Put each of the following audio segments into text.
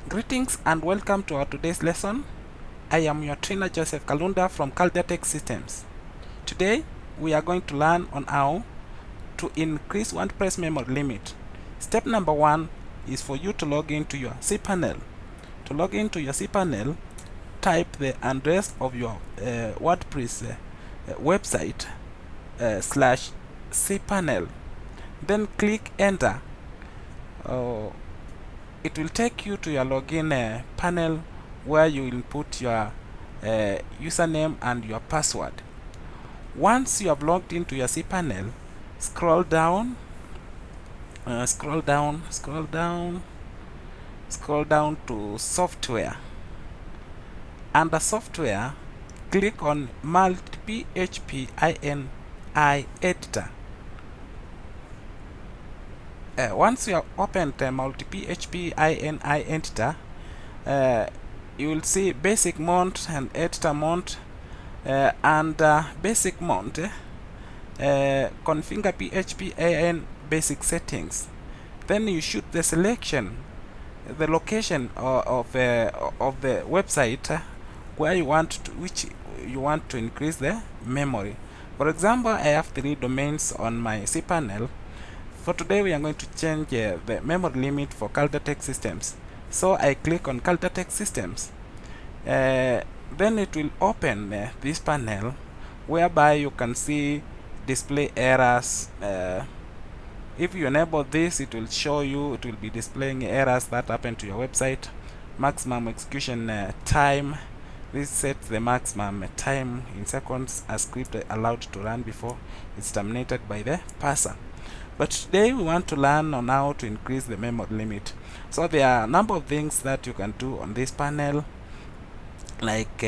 Greetings and welcome to our today's lesson. I am your trainer Joseph Kalunda from Kalda-Tech Systems. Today we are going to learn on how to increase WordPress memory limit. Step number 1 is for you to log into your Cpanel. To log into your Cpanel, type the address of your WordPress website /cpanel. Then click enter. It will take you to your login panel where you input your username and your password. Once you have logged into your Cpanel, scroll down to software. Under software, click on multi-PHP ini editor. Once you have opened the multi-PHP ini editor, you will see basic mount and editor mount. Basic mount configure PHP in basic settings. Then you shoot the selection, the location of the website where you want to increase the memory. For example, I have 3 domains on my Cpanel. For today, we are going to change the memory limit for Kalda-Tech Systems. So I click on Kalda-Tech Systems. Then it will open this panel whereby you can see display errors. If you enable this, it will show you, it will be displaying errors that happen to your website. Maximum execution time. This sets the maximum time in seconds a script allowed to run before it's terminated by the parser. But today we want to learn on how to increase the memory limit. So there are a number of things that you can do on this panel, like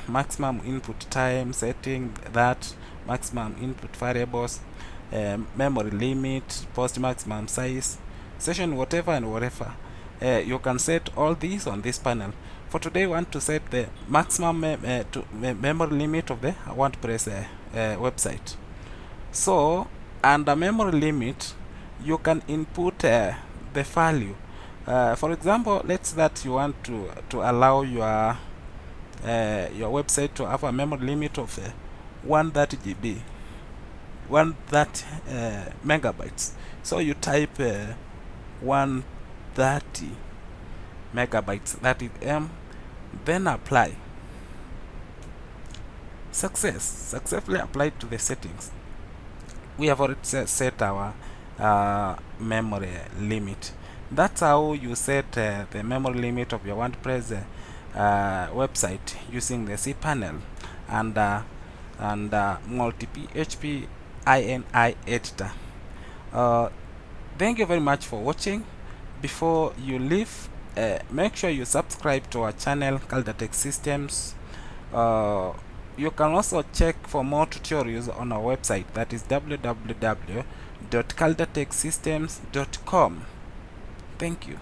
maximum input time setting, that maximum input variables, memory limit, post maximum size, session, whatever and whatever. You can set all these on this panel. For today, we want to set the maximum memory limit of the WordPress website. So under memory limit, you can input the value. For example, let's say that you want to allow your website to have a memory limit of 130 GB, 130 megabytes. So you type 130 megabytes, that is M, then apply. Successfully applied to the settings. We have already set our memory limit. That's how you set the memory limit of your WordPress website using the Cpanel and multi-PHP ini editor. Thank you very much for watching. Before you leave, make sure you subscribe to our channel Kalda-Tech Systems. You can also check for more tutorials on our website, that is www.kaldatechsystems.com. Thank you.